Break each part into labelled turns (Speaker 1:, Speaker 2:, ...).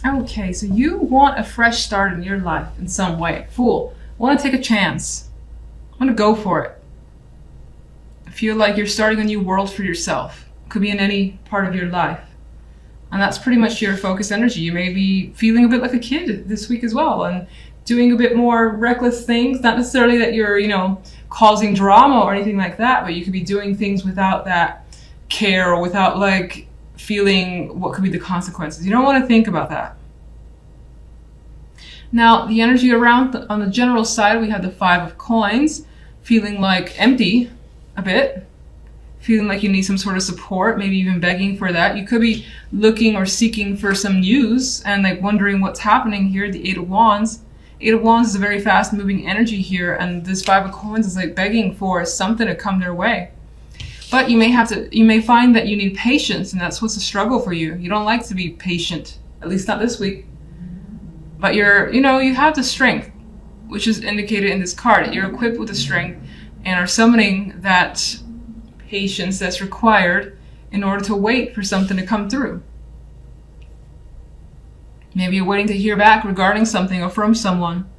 Speaker 1: Okay, so you want a fresh start in your life in some way. Fool. Want to take a chance. Want to go for it. Feel like you're starting a new world for yourself. Could be in any part of your life. And that's pretty much your focus energy. You may be feeling a bit like a kid this week as well and doing a bit more reckless things. Not necessarily that you're, causing drama or anything like that, but you could be doing things without that care or without like feeling what could be the consequences. You don't want to think about that. Now, the energy around on the general side, we have the 5 of coins, feeling like empty a bit, feeling like you need some sort of support, maybe even begging for that. You could be looking or seeking for some news and like wondering what's happening here. The 8 of Wands. 8 of Wands is a very fast moving energy here, and this 5 of coins is like begging for something to come their way. But you may find that you need patience, and that's what's a struggle for you. You don't like to be patient, at least not this week. But you have the strength, which is indicated in this card. You're equipped with the strength and are summoning that patience that's required in order to wait for something to come through. Maybe you're waiting to hear back regarding something or from someone.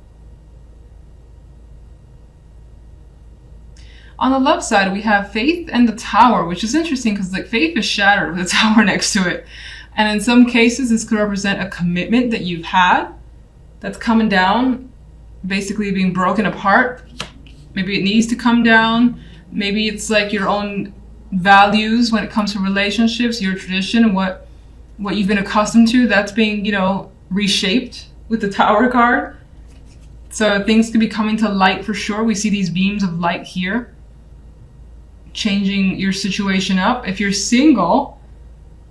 Speaker 1: On the love side, we have Faith and the Tower, which is interesting because like Faith is shattered with a tower next to it. And in some cases, this could represent a commitment that you've had that's coming down, basically being broken apart. Maybe it needs to come down. Maybe it's like your own values when it comes to relationships, your tradition, and what you've been accustomed to, that's being, reshaped with the Tower card. So things could be coming to light for sure. We see these beams of light here, changing your situation up. If you're single,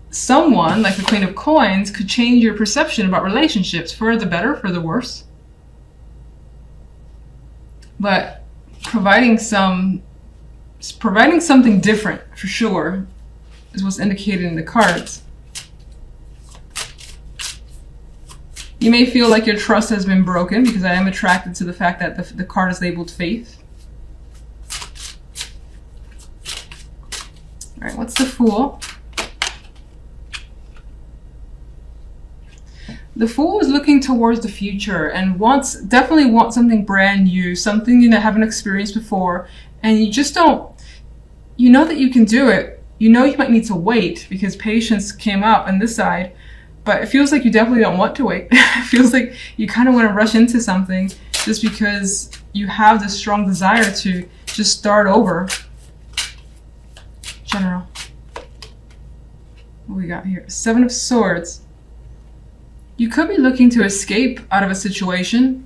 Speaker 1: someone like the Queen of Coins could change your perception about relationships for the better, for the worse. But providing something different for sure is what's indicated in the cards. You may feel like your trust has been broken, because I am attracted to the fact that the card is labeled Faith. All right, what's the Fool? The Fool is looking towards the future and definitely wants something brand new, something you haven't experienced before, and you just don't, you know that you can do it. You know you might need to wait because patience came up on this side, but it feels like you definitely don't want to wait. It feels like you kind of want to rush into something just because you have this strong desire to just start over. General. What we got here? 7 of Swords. You could be looking to escape out of a situation,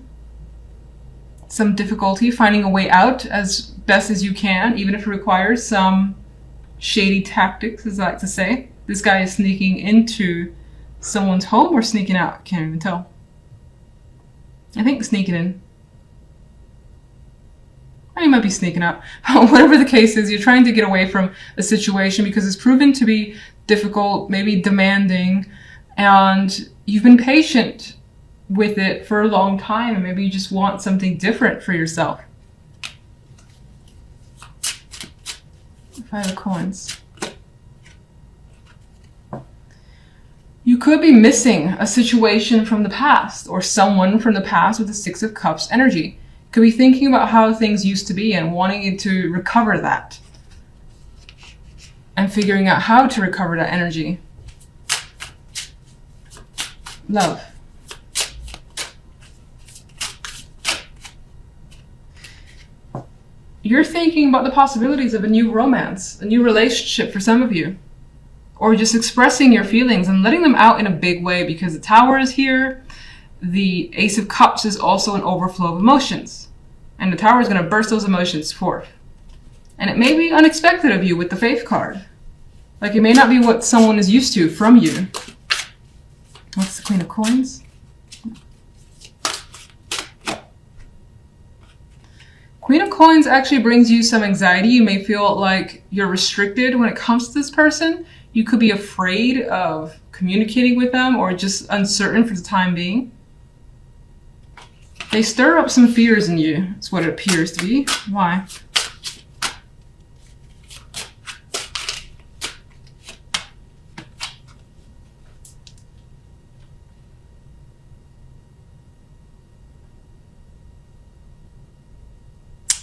Speaker 1: some difficulty, finding a way out as best as you can, even if it requires some shady tactics, as I like to say. This guy is sneaking into someone's home or sneaking out. Can't even tell. I think sneaking in. Or you might be sneaking out. Whatever the case is, you're trying to get away from a situation because it's proven to be difficult, maybe demanding, and you've been patient with it for a long time, and maybe you just want something different for yourself. 5 of Coins. You could be missing a situation from the past or someone from the past with the 6 of Cups energy. Could be thinking about how things used to be and wanting to recover that. And figuring out how to recover that energy. Love. You're thinking about the possibilities of a new romance, a new relationship for some of you. Or just expressing your feelings and letting them out in a big way, because the Tower is here. The Ace of Cups is also an overflow of emotions. And the Tower is going to burst those emotions forth. And it may be unexpected of you with the Faith card. Like it may not be what someone is used to from you. What's the Queen of Coins? Queen of Coins actually brings you some anxiety. You may feel like you're restricted when it comes to this person. You could be afraid of communicating with them or just uncertain for the time being. They stir up some fears in you, is what it appears to be. Why?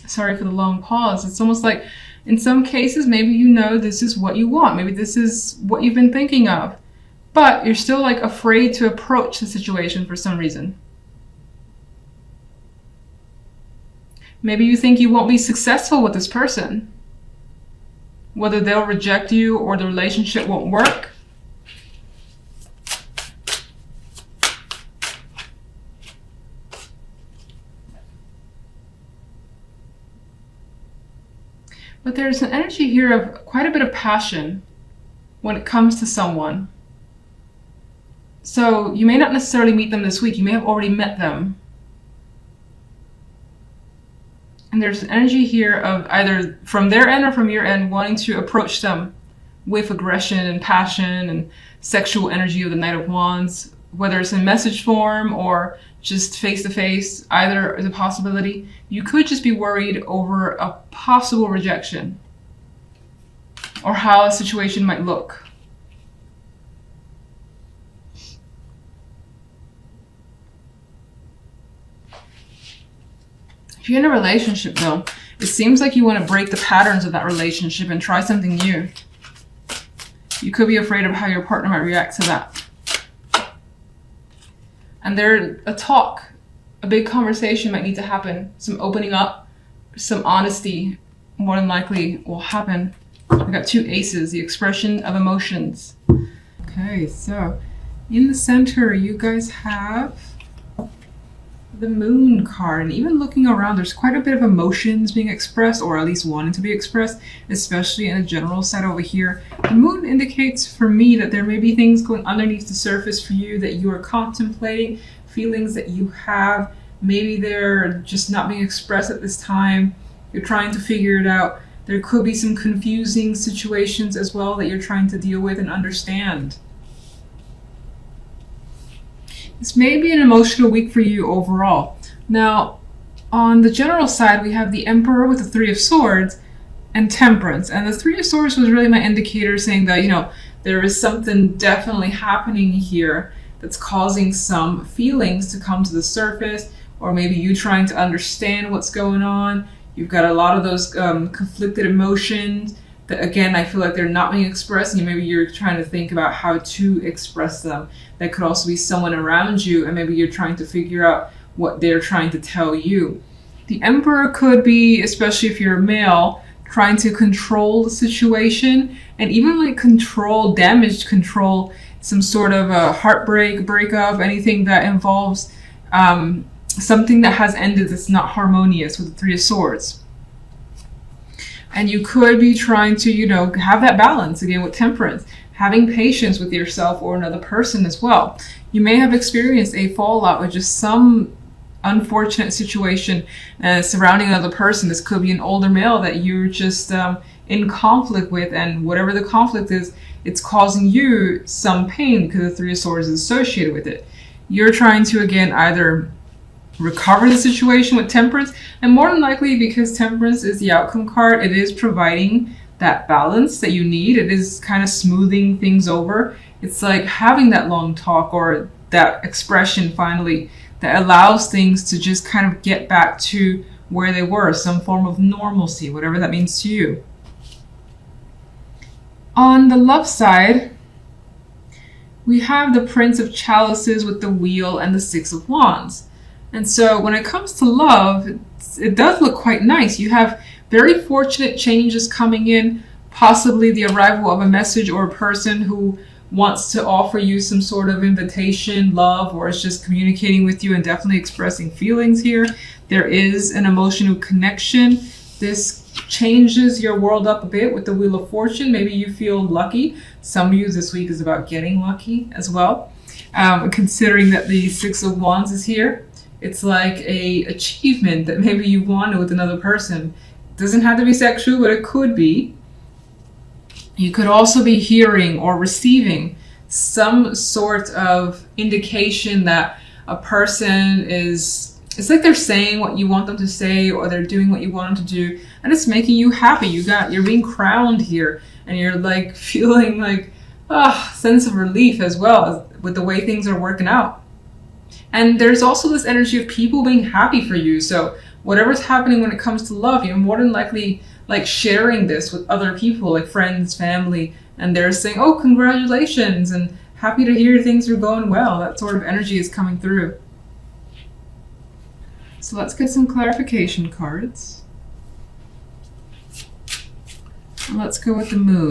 Speaker 1: Sorry for the long pause. It's almost like in some cases, maybe you know this is what you want. Maybe this is what you've been thinking of. But you're still like afraid to approach the situation for some reason. Maybe you think you won't be successful with this person. Whether they'll reject you or the relationship won't work. But there's an energy here of quite a bit of passion when it comes to someone. So you may not necessarily meet them this week. You may have already met them. And there's an energy here of either from their end or from your end wanting to approach them with aggression and passion and sexual energy of the Knight of Wands, whether it's in message form or just face to face, either is a possibility. You could just be worried over a possible rejection or how a situation might look. If you're in a relationship though, it seems like you want to break the patterns of that relationship and try something new. You could be afraid of how your partner might react to that. And a big conversation might need to happen. Some opening up, some honesty more than likely will happen. I got 2 aces, the expression of emotions. Okay, so in the center, you guys have the Moon card. And even looking around, there's quite a bit of emotions being expressed, or at least wanting to be expressed, especially in a general set over here. The Moon indicates for me that there may be things going underneath the surface for you that you are contemplating, feelings that you have. Maybe they're just not being expressed at this time. You're trying to figure it out. There could be some confusing situations as well that you're trying to deal with and understand. This may be an emotional week for you overall. Now, on the general side, we have the Emperor with the 3 of Swords and Temperance. And the 3 of Swords was really my indicator saying that, there is something definitely happening here that's causing some feelings to come to the surface, or maybe you trying to understand what's going on. You've got a lot of those conflicted emotions that, again, I feel like they're not being expressed, and maybe you're trying to think about how to express them. That could also be someone around you, and maybe you're trying to figure out what they're trying to tell you. The Emperor could be, especially if you're a male, trying to control the situation, and even like control damage, control some sort of a heartbreak, breakup, anything that involves something that has ended that's not harmonious with the 3 of Swords. And you could be trying to, have that balance, again, with Temperance, having patience with yourself or another person as well. You may have experienced a fallout with just some unfortunate situation surrounding another person. This could be an older male that you're just in conflict with, and whatever the conflict is, it's causing you some pain because the 3 of Swords is associated with it. You're trying to, again, either recover the situation with Temperance, and more than likely, because Temperance is the outcome card, it is providing that balance that you need. It is kind of smoothing things over. It's like having that long talk or that expression finally that allows things to just kind of get back to where they were, some form of normalcy, whatever that means to you. On the love side, we have the Prince of Chalices with the Wheel and the 6 of Wands. And so when it comes to love, it does look quite nice. You have very fortunate changes coming in, possibly the arrival of a message or a person who wants to offer you some sort of invitation, love, or is just communicating with you and definitely expressing feelings here. There is an emotional connection. This changes your world up a bit with the Wheel of Fortune. Maybe you feel lucky. Some of you this week is about getting lucky as well. Considering that the 6 of Wands is here, it's like a achievement that maybe you wanted with another person. It doesn't have to be sexual, but it could be. You could also be hearing or receiving some sort of indication that a person is, it's like they're saying what you want them to say, or they're doing what you want them to do, and it's making you happy. You're being crowned here, and you're like feeling like sense of relief as well with the way things are working out. And there's also this energy of people being happy for you. So whatever's happening when it comes to love, you're more than likely like sharing this with other people, like friends, family, and they're saying, oh, congratulations, and happy to hear things are going well. That sort of energy is coming through. So let's get some clarification cards. And let's go with the moon.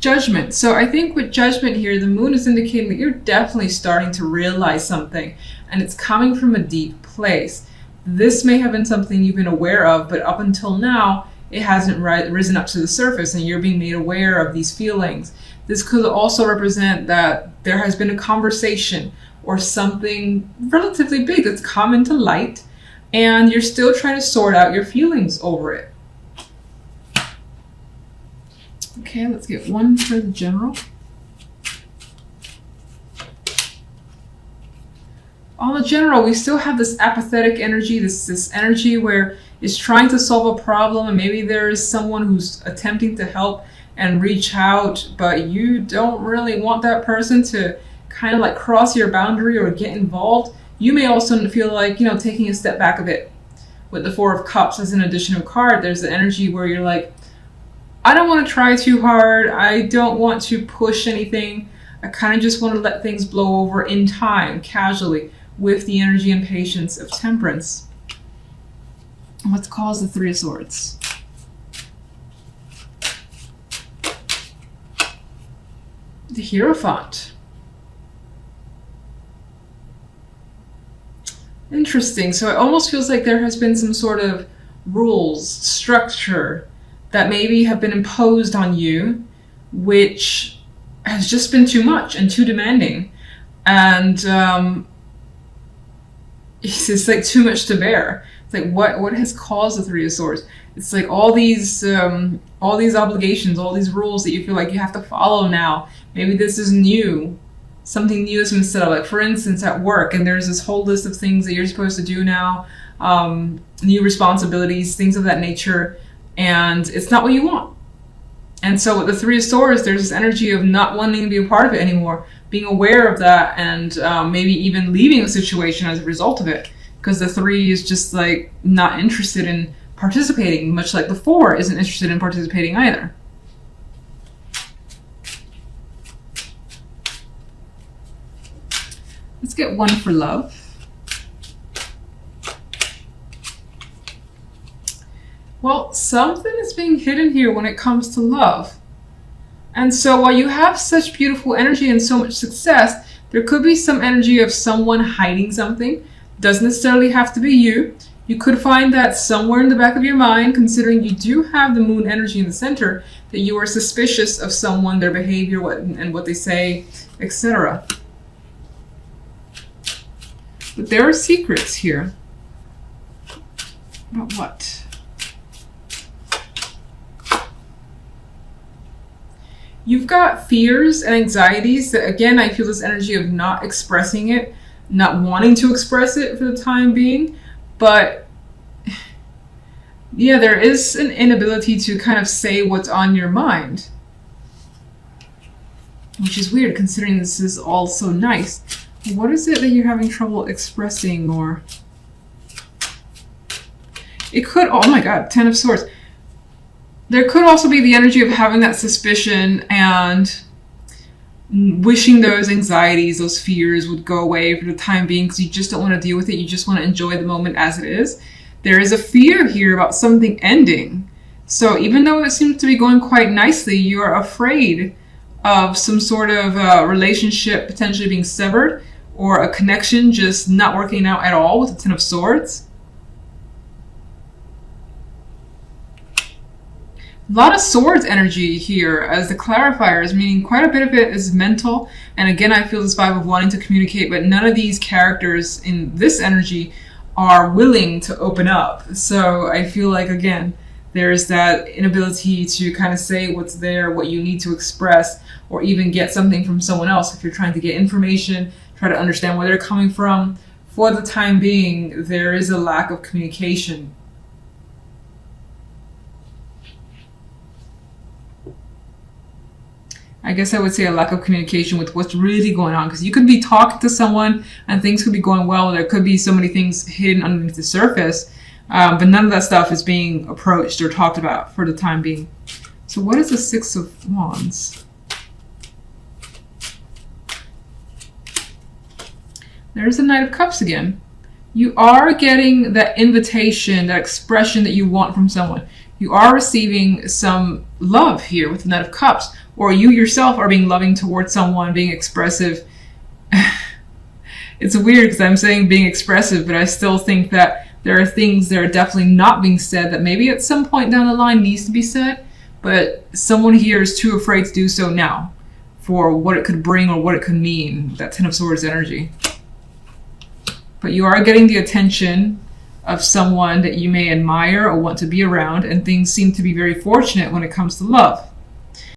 Speaker 1: Judgment. So I think with judgment here, the moon is indicating that you're definitely starting to realize something, and it's coming from a deep place. This may have been something you've been aware of, but up until now, it hasn't risen up to the surface, and you're being made aware of these feelings. This could also represent that there has been a conversation or something relatively big that's come into light, and you're still trying to sort out your feelings over it. Okay, let's get one for the general. On the general, we still have this apathetic energy, this energy where it's trying to solve a problem, and maybe there is someone who's attempting to help and reach out, but you don't really want that person to kind of like cross your boundary or get involved. You may also feel like, you know, taking a step back a bit. With the Four of Cups as an additional card, there's the energy where you're like, I don't want to try too hard. I don't want to push anything. I kind of just want to let things blow over in time, casually, with the energy and patience of Temperance. And let's call the Three of Swords. The Hierophant. Interesting. So it almost feels like there has been some sort of rules, structure that maybe have been imposed on you, which has just been too much and too demanding. And it's like too much to bear. It's like, what has caused the Three of Swords? It's like all these obligations, all these rules that you feel like you have to follow now. Maybe this is new. Something new has been set up, like for instance at work, and there's this whole list of things that you're supposed to do now, new responsibilities, things of that nature, and it's not what you want. And so with the Three of Swords, there's this energy of not wanting to be a part of it anymore, being aware of that, and maybe even leaving a situation as a result of it, because the Three is just like not interested in participating, much like the Four isn't interested in participating either. Let's get one for love. Well, something is being hidden here when it comes to love. And so while you have such beautiful energy and so much success, there could be some energy of someone hiding something. Doesn't necessarily have to be you. You could find that somewhere in the back of your mind, considering you do have the moon energy in the center, that you are suspicious of someone, their behavior, what they say, etc. But there are secrets here. About what? You've got fears and anxieties that, again, I feel this energy of not expressing it, not wanting to express it for the time being. But yeah, there is an inability to kind of say what's on your mind, which is weird considering this is all so nice. What is it that you're having trouble expressing? Or it could, oh my god, Ten of Swords. There could also be the energy of having that suspicion and wishing those anxieties, those fears would go away for the time being because you just don't want to deal with it. You just want to enjoy the moment as it is. There is a fear here about something ending. So even though it seems to be going quite nicely, you are afraid of some sort of relationship potentially being severed, or a connection just not working out at all with the Ten of Swords. A lot of swords energy here as the clarifiers, meaning quite a bit of it is mental. And again, I feel this vibe of wanting to communicate, but none of these characters in this energy are willing to open up. So I feel like, again, there's that inability to kind of say what's there, what you need to express, or even get something from someone else. If you're trying to get information, try to understand where they're coming from. For the time being, there is a lack of communication. I guess I would say a lack of communication with what's really going on, because you could be talking to someone and things could be going well. There could be so many things hidden underneath the surface, but none of that stuff is being approached or talked about for the time being. So what is the Six of Wands? There's the Knight of Cups again. You are getting that invitation, that expression that you want from someone. You are receiving some love here with the Knight of Cups, or you yourself are being loving towards someone, being expressive. It's weird because I'm saying being expressive, but I still think that there are things that are definitely not being said that maybe at some point down the line needs to be said, but someone here is too afraid to do so now for what it could bring or what it could mean, that Ten of Swords energy. But you are getting the attention of someone that you may admire or want to be around, and things seem to be very fortunate when it comes to love.